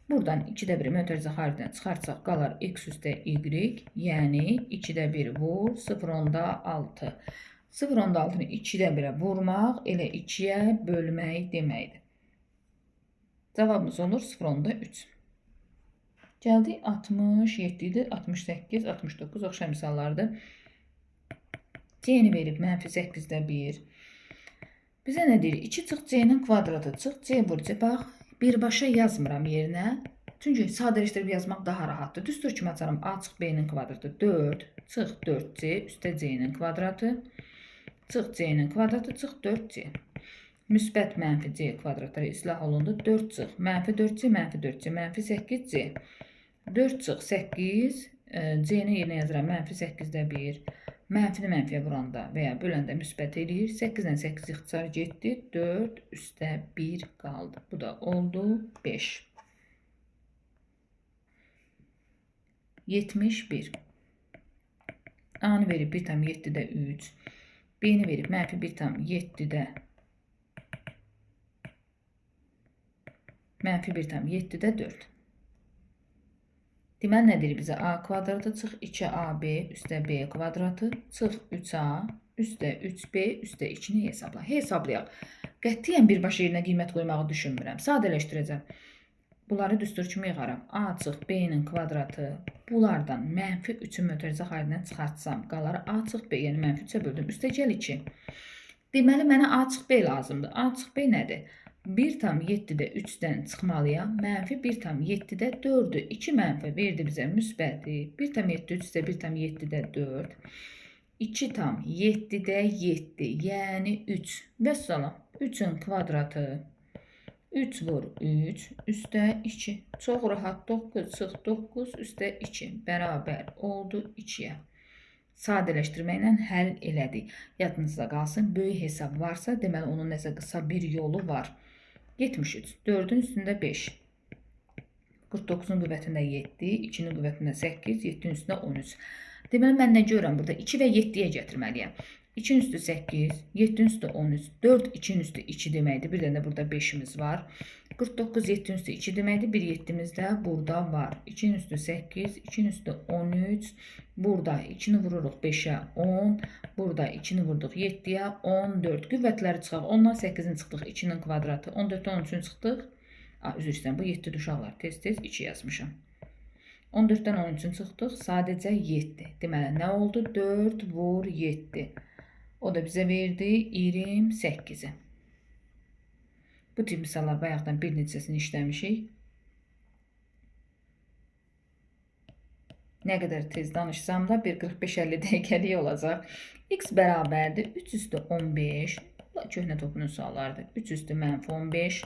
Buradan 2-də 1-i mötərizə xaricdən çıxarsaq qalar x üstə y, yəni 2-də 1 vur 0,6. 0,6-nı 2-də 1-ə vurmaq elə 2-yə bölmək deməkdir. Cavabımız olur 0,3. Gəldik 67-dir, 68, 69 oxşar misallardır. C-ni verib -8-də 1. Bizə nə deyir? 2 çıx C-nin kvadratı çıx, C vur C. Bax, birbaşa yazmıram yerinə. Çünki sadələşdirib yazmaq daha rahatdır. Düstur kimi açarım. A çıx B-nin kvadratı 4, çıx 4C, üstə C-nin kvadratı, çıx C-nin kvadratı, çıx 4C. Müsbət mənfi C kvadratları islah olundu. 4 çıx, -4C, -4C, -8C. 4 çıx 8, C-ni yerinə yazıram, -8-də 1. Mənfini mənfiyə vuranda və ya böləndə müsbət eləyir. 8-dən 8 ixtisar getdi, 4 üstə 1 qaldı. Bu da oldu 5. 71. A-nı verib 1,7-də 3. B-ni verib -1,7-də -1,7-də 4. Deməli, nə deyir bizə? A kvadratı çıx 2AB üstə B kvadratı çıx 3A üstə 3B üstə 2-ni hesabla. Hesablayaq. Qətiyyən birbaşa yerinə qiymət qoymağı düşünmürəm. Sadələşdirəcəm. Bunları düstur kimi yığaram. A çıx B-nin kvadratı. Bunlardan -3-ü mötərizə xaricdən çıxartsam, qalar A çıx B, yəni -3-ə böldüm. Üstə gəl 2. Deməli, mənə A çıx B lazımdır. A çıx B nədir? 1,7-də 3-dən çıxmalıyam. -1,7-də 4-ü. 2 mənfi verdi bizə müsbəti. 1,7 üstə 1,7-də 4. 2,7-də 7, yəni 3. Və salam. 3-ün kvadratı. 3 vur 3 üstə 2. Çox rahat 9 çıx 9 üstə 2. Bərabər oldu 2-yə. Sadələşdirməklə həll elədik. Yadınızda qalsın. Böyük hesab varsa, deməli onun nəsə qısa bir yolu var. 73. 4-ün üstündə 5. 49-un qüvvətində 7. 2-nin qüvvətində 8. 7-nin üstündə 13. Deməli, mən nə görürəm burada? 2 və 7-yə gətirməliyəm. 2-nin üstü 8. 7-nin üstü 13. 4, 2-nin üstü 2 deməkdir. Bir dənə burada 5-imiz var. 49, 7-nin üstü 2 deməkdir. Bir 7-miz də burada var. 2-nin üstü 8. 2-nin üstü 13. Burada 2-ni vururuq 5-ə 10. Burada 2-ni vurduq 7-yə 14. Qüvvətləri çıxaq. 10-dan 8-in çıxdıq 2-nin kvadratı. 14-dən 13-ün çıxdıq. Üzr istəyirəm, bu 7 uşaqlar. Tez-tez 2 yazmışam. 14-dən 13-ün çıxdıq. Sadəcə 7. Deməli, nə oldu? 4 vur 7. O da bizə verdi 28-i. Bu tip misallar bayaqdan bir neçəsini işləmişik. Nə qədər tez danışsam da bir 45-50 dəqiqəlik olacaq. X bərabərdir 3 üstü 15. Köhnə topunun suallarıdır. 3 üstü mənfi 15.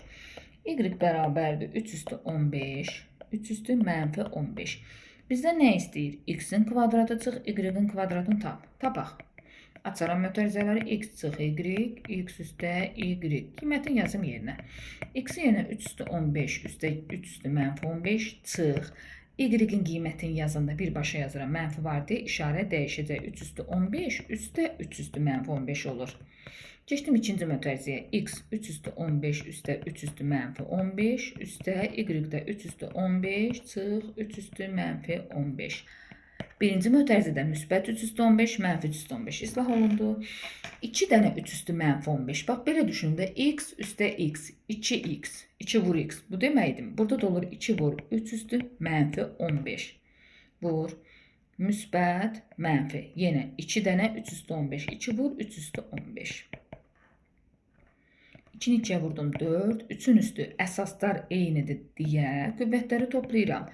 Y bərabərdir 3 üstü 15. 3 üstü mənfi 15. Bizdən nə istəyir? X-in kvadratı çıx, Y-in kvadratını tap. Tapaq. Açaram mötərizələri. X çıx Y, X üstə Y. Qiymətin yazım yerinə. X-in yerinə 3 üstü 15 üstə 3 üstü mənfi 15 çıx. Y-in qiymətini yazanda birbaşa yazıram. Mənfi var deyə işarə dəyişəcək. 3 üstü 15 üstə 3 üstü mənfi 15 olur. Keçdim ikinci mötərizəyə. X 3 üstü 15 üstə 3 üstü mənfi 15 üstə Y-də 3 üstü 15 çıx 3 üstü mənfi 15. Birinci mötərizədə müsbət 3 üstü 15, mənfi 3 üstü 15 islah olundu. 2 dənə 3 üstü mənfi 15. Bax, belə düşünün də X üstə X, 2X, 2 vur X. Bu deməkdir. Burada da olur 2 vur 3 üstü mənfi 15. Vur, müsbət, mənfi. Yenə 2 dənə 3 üstü 15, 2 vur 3 üstü 15. 2-ni 2-yə vurdum 4. 3-ün üstü əsaslar eynidir deyə qüvvətləri toplayıram.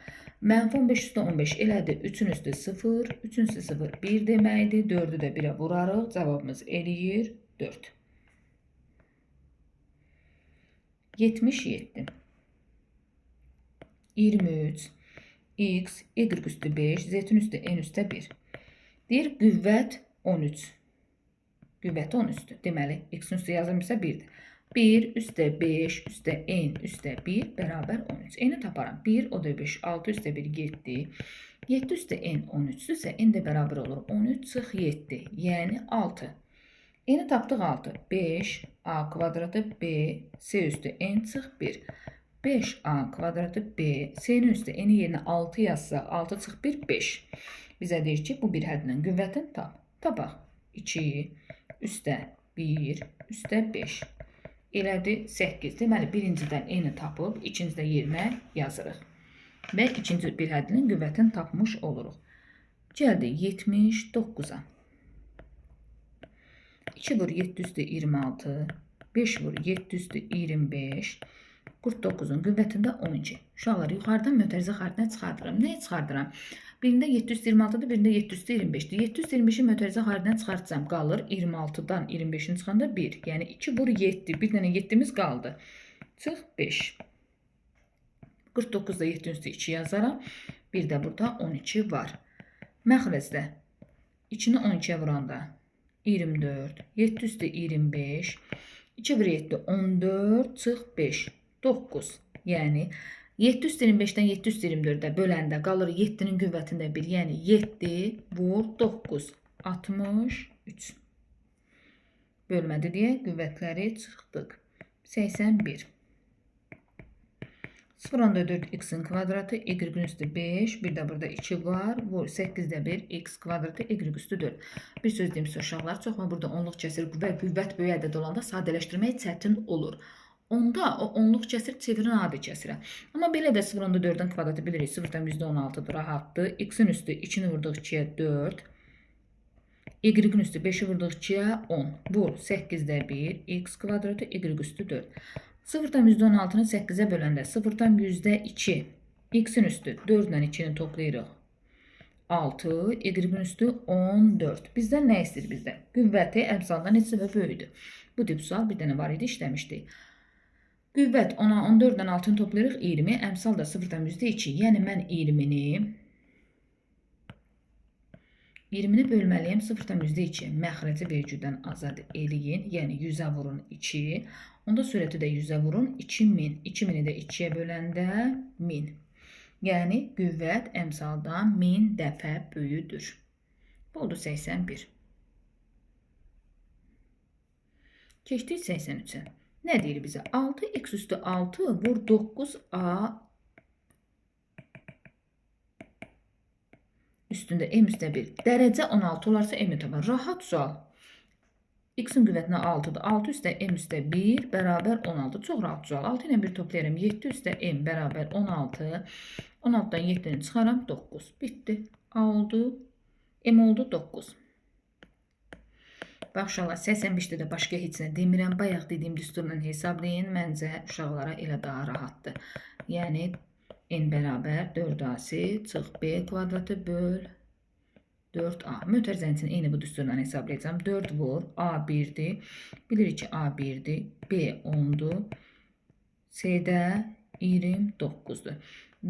Mənfi 15 üstü 15 elədi. 3-ün üstü 0. 3-ün üstü 0 1 deməkdir. 4-ü də 1-ə vurarıq. Cavabımız eləyir 4. 77. 23. X, Y üstü 5, Z-in üstü N üstə 1. Deyir, qüvvət 13. Qüvvət 13-dür. Deməli, X-in üstü yazılmışsa 1-dir. 1 üstə 5 üstə N üstə 1 bərabər 13. N-i taparam. 1, o da 5, 6 üstə 1, 7. 7 üstə N 13-dürsə, N də bərabər olur. 13 çıx 7, yəni 6. N-i tapdıq 6. 5, A kvadratı B, S üstü N çıx 1. 5A kvadratı B, S-nin üstü N-i yerinə 6 yazsa, 6 çıx 1, 5. Bizə deyir ki, bu bir həddinin qüvvətini tap. Tapaq. 2 üstə 1 üstə 5. Elədi 8. Deməli, birincidən N-i tapıb, ikincidə yerinə yazırıq. Və ikinci bir həddinin qüvvətini tapmış oluruq. Gəldi 79-a. 2 vur 7 üstü 26, 5 vur 7 üstü 25, 49-un qüvvətində 12. Uşaqlar, yuxarıdan mötərizə xaritinə çıxardıram. Nəyi çıxardıram? Birində 726-dır, birində 725-dir. 725-i mötərizə xaritinə çıxartsam, qalır 26-dan 25-in çıxanda 1. Yəni 2 vur 7, bir dənə 7-miz qaldı. Çıx 5. 49-da 7-in üstü 2 yazaram. Bir də burada 12 var. Məxrəcdə 2-ni 12-yə vuranda 24, 7 üstü 25, 2 vur 7, 14, çıx 5, 9. Yəni 7 üstü 25-dən 7 üstü 24-də böləndə qalır 7-nin qüvvətində 1, yəni 7 vur 9, 63. Bölmədi deyə qüvvətləri çıxdıq. 81. 0,4 x-in kvadratı, y üstü 5, bir də burada 2 var, vur 8-də 1, x kvadratı, y üstü 4. Bir söz deyim size uşaqlar, çoxma burada onluq kəsir və qüvvət böyük ədəd olanda sadələşdirmək çətin olur. Onda o onluq kəsir çevirin adi kəsirə. Amma belə də 0,4-ün kvadratı bilirik, 0,16-dır, rahatdır. X-in üstü 2-ni vurduq 2-yə 4, y-in üstü 5-i vurduq 2-yə 10, vur 8-də 1, x kvadratı, y üstü 4. 0,16-nı 8-ə böləndə 0,2 x-in üstü 4 ilə 2-ni toplayırıq 6, y-in üstü 14. Bizdən nə istəyir bizdə? Qüvvəti əmsaldan neçə və böyüdür. Bu tip sual bir dənə var idi, işləmişdik. Qüvvət 10-a 14-dən 6-nı toplayırıq 20, əmsal da 0,2. Yəni mən 20-ni bölməliyəm 0,2. Məxrəci vergüdən azad eləyin, yəni 100-ə vurun 2. Onda sürəti də 100-ə vurun 2000. 2000-i də 2-yə böləndə 1000. Yəni qüvvət əmsaldan 1000 dəfə böyüdür. Bu oldu 81. Keçdik 83-ə. Nə deyir bizə? 6x üstü 6 vur 9a üstündə m üstə 1. Dərəcə 16 olarsa m tapar. Rahat sual. X-in qüvvətinə 6-dır. 6 üstə m üstə 1 bərabər 16. Çox rahat düzəl. 6 ilə 1 toplayıram. 7 üstə m bərabər 16. 16-dan 7-ni çıxaram 9. Bitdi. A oldu. M oldu 9. Bax uşaqlar, 85-də də başqa heç nə demirəm. Bayaq dediyim düsturla hesablayın. Məncə uşaqlara elə daha rahatdır. Yəni n bərabər 4ac çıx b kvadratı böl 4a. Mötərizənin eyni bu düsturla hesablayacağım. 4 vur. A 1'dir. Bilirik ki A 1'dir. B 10'dur. C'də 29'dur.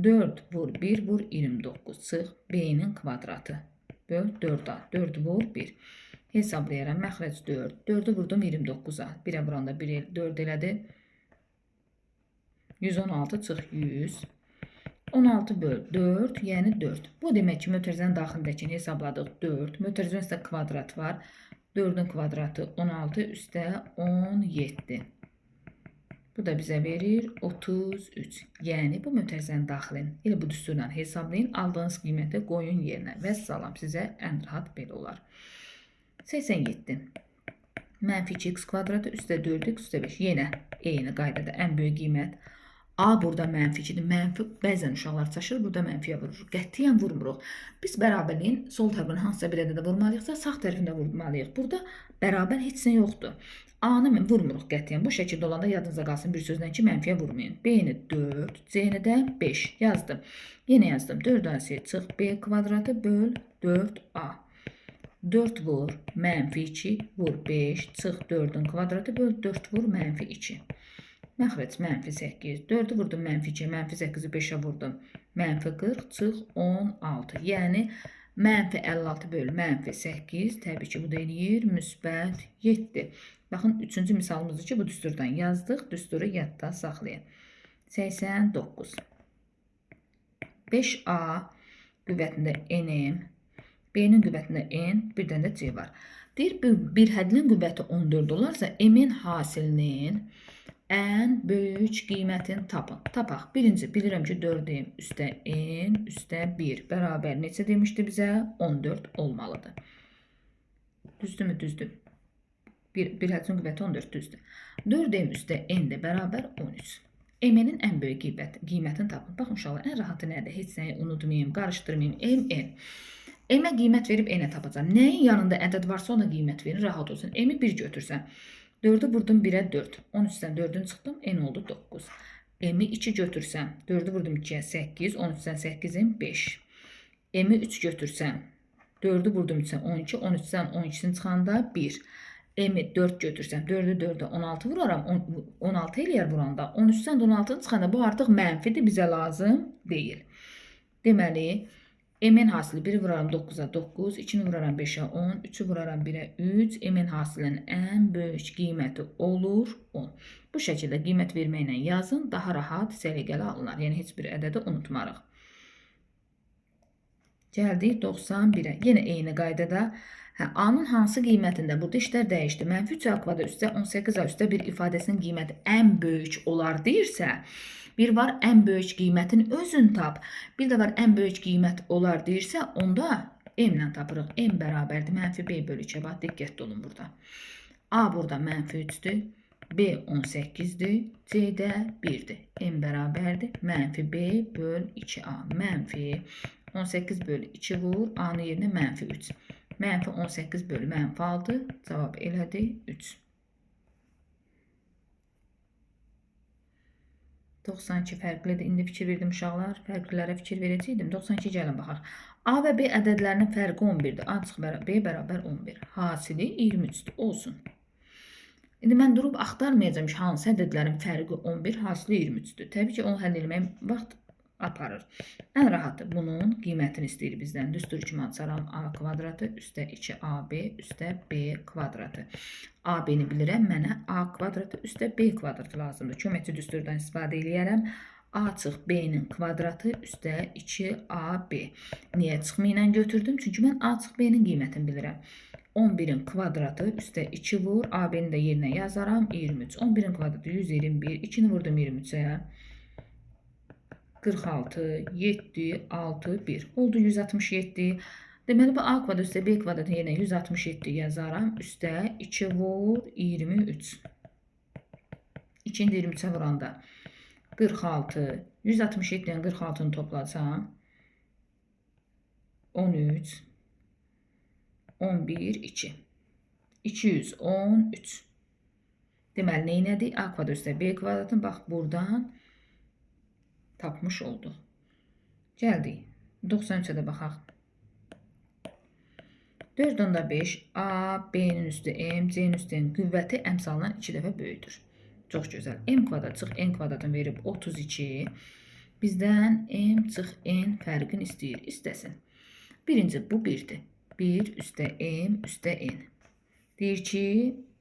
4 vur 1 vur 29. Çıx b'nin kvadratı böl 4a. 4 vur 1. Hesablayaram. Məxrəc 4. 4'ü vurdum 29'a. 1'ə vuranda 4 elədi. 116 çıx 100. 16 böl 4, yəni 4. Bu demək ki, mötərizənin daxilindəkini hesabladıq 4. Mötərizənin üstə kvadrat var. 4'ün kvadratı 16 üstə 17. Bu da bizə verir 33. Yəni bu mötərizənin daxilini elə bu düsturla hesablayın. Aldığınız qiyməti qoyun yerinə. Vəssalam, sizə ən rahat belə olar. 87. Mənfi 2x kvadratı üstə 4x üstə 5. Yenə eyni qaydada ən böyük qiymət. A burada mənfi 2'dir. Mənfi bəzən uşaqlar çaşır, burada mənfiyə vurur. Qətiyyən vurmuruq. Biz bərabərliyin sol tərəfini hansısa bir ədədə vurmalıyıqsa, sağ tərəfində vurmalıyıq. Burada bərabər heç nə yoxdur. A-nı vurmuruq qətiyyən. Bu şəkildə olanda yadınıza qalsın bir sözlə ki, mənfiyə vurmayın. B-ni 4, C-ni də 5 yazdım. Yenə yazdım. 4ac çıx b kvadratı böl 4a. 4 vur mənfi 2 vur 5 çıx 4'ün kvadratı böl 4 vur mənfi 2. Məxrəc mənfi 8. 4'ü vurdum mənfi 2. Mənfi 8'i 5'ə vurdum. Mənfi 40 çıx 16. Yəni mənfi 56 böl mənfi 8. Təbii ki, bu da eləyir müsbət 7. Baxın, 3-cü misalımızdır ki, bu düsturdan yazdıq. Düsturu yadda saxlayın. 89. 5a qüvvətində n, b-nin qüvvətində n, bir dənə də c var. Deyir, bir hədlin qüvvəti 14 olarsa, m-in hasilinin ən böyük qiymətini tapın. Tapaq. Birinci, bilirəm ki, 4m üstə n üstə 1 bərabər neçə demişdi bizə? 14 olmalıdır. Düzdürmü? Düzdür. Bir hədsin qüvvəti 14 düzdür. 4m üstə n də bərabər 13. M-nin ən böyük qiymətini tapın. Baxın uşaqlar, ən rahatı nədir? Heç nəyi unutmayayım, qarışdırmayayım. M-n. M-ə qiymət verib n-ə tapacam. Nəyin yanında ədəd varsa ona qiymət verin, rahat olsun. M-i 1 götürsəm. 4'ü vurdum 1'ə 4. 13'dən 4'ün çıxdım. N oldu 9. M-i 2 götürsəm. 4'ü vurdum 2'yə 8. 13'dən 8'in 5. M-i 3 götürsəm. 4'ü vurdum 3'dən 12. 13'dən 12'sin çıxanda 1. M-i 4 götürsəm. 4'ü 4'ə 16 vuraram. 16 eləyər vuranda. 13'dən 16'ın çıxanda bu artıq mənfidir. Bizə lazım deyil. Deməli, M-in hasili 1'i vuraram 9'a 9, 2'ni vuraram 5'e 10, 3'ü vuraram 1'e 3. M-in hasilinin ən böyük qiyməti olur 10. Bu şəkildə qiymət verməklə yazın, daha rahat səliqəli alınır. Yəni heç bir ədədi unutmarıq. Gəldik 91'ə. Yenə eyni qaydada A-nın hansı qiymətində burada işlər dəyişdi. Mənfi 3a kvadrat üstə 18a üstə 1 ifadəsinin qiyməti ən böyük olar deyirsə, bir var ən böyük qiymətin özün tap. Bir də var ən böyük qiymət olar deyirsə, onda m ilə tapırıq. M bərabərdir mənfi b bölü 2'ə. Bax, diqqətli olun burada. A burada mənfi 3'dür. B 18'dir. C də 1'dir. M bərabərdir mənfi b böl 2a. Mənfi 18 bölü 2 vur. A-nın yerinə mənfi 3. Mənfi 18 bölü mənfi 6. Cavab elədi 3. 92 fərqlidir. İndi fikir verdim uşaqlar. Fərqlilərə fikir verəcəkdim. 92 gəlin baxaq. A və B ədədlərinin fərqi 11'dir. A çıx B bərabər 11. Hasili 23'dür. Olsun. İndi mən durub axtarmayacağım ki, hansı ədədlərin fərqi 11, hasili 23'dür. Təbii ki, onu həll etməyə vaxt aparır. Ən rahatı bunun qiymətini istəyir bizdən. Düstur kimi açaram. A kvadratı üstə 2AB üstə B kvadratı. AB-ni bilirəm. Mənə A kvadratı üstə B kvadratı lazımdır. Köməkçi düsturdan istifadə eləyərəm. A çıx B-nin kvadratı üstə 2AB. Niyə çıxma ilə götürdüm? Çünki mən A çıx B-nin qiymətini bilirəm. 11'in kvadratı üstə 2 vur. AB-ni də yerinə yazaram. 23. 11'in kvadratı 121. 2'ni vurdum 23'ə. 46, 7, 6, 1. Oldu 167. Deməli, bu a kvadrat üstə b kvadratın yerinə 167 yazaram. Üstə 2 vur 23. 2-ni 23'ə vuranda 46. 167 ilə 46'nı toplasam 13, 11, 2. 213. Deməli, neynədik? A kvadrat üstə b kvadratını bax buradan tapmış olduq. Gəldik. 93'ə də baxaq. 4/5 a, b'nin üstü m, c'nin üstü n qüvvəti əmsalından 2 dəfə böyüdür. Çox gözəl. M kvadrat çıx n kvadratını verib 32. Bizdən m çıx n fərqini istəyir. İstəsin. Birinci bu 1'dir. 1 üstə m üstə n. Deyir ki,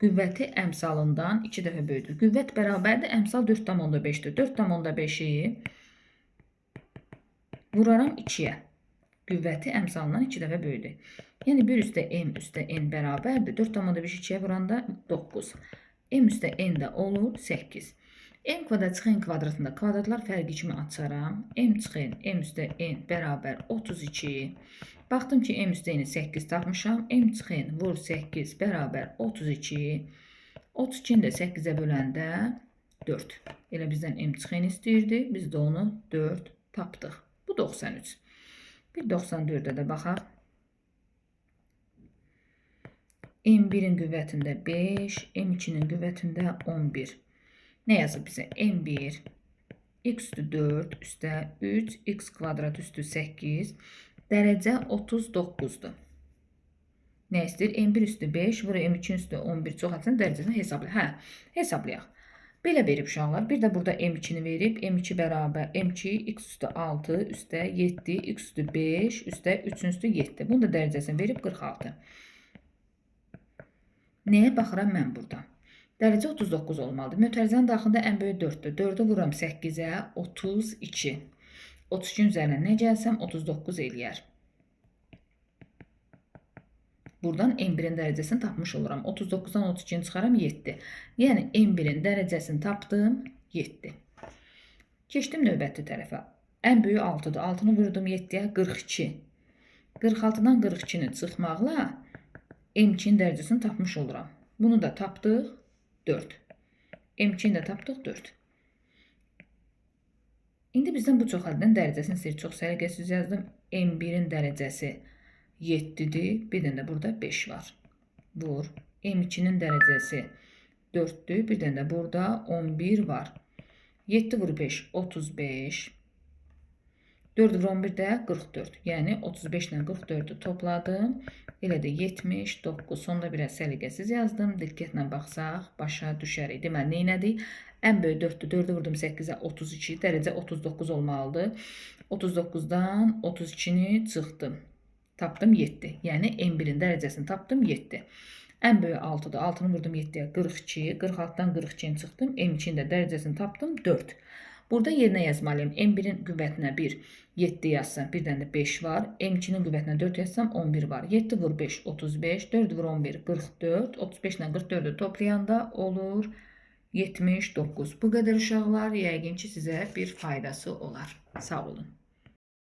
qüvvəti əmsalından 2 dəfə böyüdür. Qüvvət bərabərdir. Əmsal 4/5'dir. 4/5'i vuraram 2'yə. Qüvvəti əmsalından 2 dəfə böyüdür. Yəni 1 üstə m üstə n bərabərdir. 4/5'i 2'yə vuranda 9. M üstə n də olur 8. M kvadrat çıx n kvadratında kvadratlar fərqi kimi açaram. M çıx n, m üstə n bərabər 32. Baxdım ki, m üstə n 8 tapmışam. M çıx n vur 8 bərabər 32. 32'ni də 8'ə böləndə 4. Elə bizdən m çıx n istəyirdi. Biz də onu 4 tapdıq. Bu 93. Bir 94'ə də baxaq. M1'in qüvvətində 5, M2'nin qüvvətində 11. Nə yazıb bizə? M1, x üstü 4 üstə 3, x kvadrat üstü 8, dərəcə 39'dur. Nə istəyir? M1 üstü 5, vura M2 üstü 11 çox açın dərəcəsini hesablayaq. Hə, hesablayaq. Belə verib uşaqlar. Bir də burada M2'ni verib. M2 bərabər M2 x üstü 6 üstə 7, x üstü 5 üstə 3'ün üstü 7. Bunun da dərəcəsini verib 46. Nəyə baxıram mən burada? Dərəcə 39 olmalıdır. Mötərizənin daxilində ən böyük 4'dür. 4'ü vuram 8'ə 32. 32'nin üzərinə nə gəlsəm 39 eləyər. Buradan M1'in dərəcəsini tapmış oluram. 39'dan 32'ni çıxaram 7. Yəni M1'in dərəcəsini tapdım 7. Keçdim növbəti tərəfə. Ən böyük 6'dır. 6'nı vurdum 7'yə 42. 46'dan 42'ni çıxmaqla M2'nin dərəcəsini tapmış oluram. Bunu da tapdıq 4. M2'ni də tapdıq 4. İndi bizdən bu çox əldən dərəcəsini istəyir. Çox səliqəsiz yazdım. M1'in dərəcəsi 7'dir. Bir dənə də burada 5 var. Vur. M2'nin dərəcəsi 4'dür. Bir dənə də burada 11 var. 7 vur 5 35. 4 vur 11 də 44. Yəni 35 ilə 44'ü topladım. Elə də 79. Sonda biraz səliqəsiz yazdım. Diqqətlə baxsaq başa düşərik. Deməli, neynədik? Ən böyük 4'dür. 4'ü vurdum 8'ə 32. Dərəcə 39 olmalıdır. 39'dan 32'ni çıxdım. Tapdım 7. Yəni M1'in dərəcəsini tapdım 7. Ən böyük 6'dır. 6'nı vurdum 7'yə 42. 46'dan 42'ni çıxdım. M2'nin də dərəcəsini tapdım 4. Burada yerinə yazmalıyım. M1'in qüvvətinə 1, 7 yazsam. Bir dənə də 5 var. M2'nin qüvvətinə 4 yazsam 11 var. 7 vur 5, 35. 4 vur 11, 44. 35 ilə 44'ü toplayanda olur 79. Bu qədər uşaqlar. Yəqin ki, sizə bir faydası olar. Sağ olun.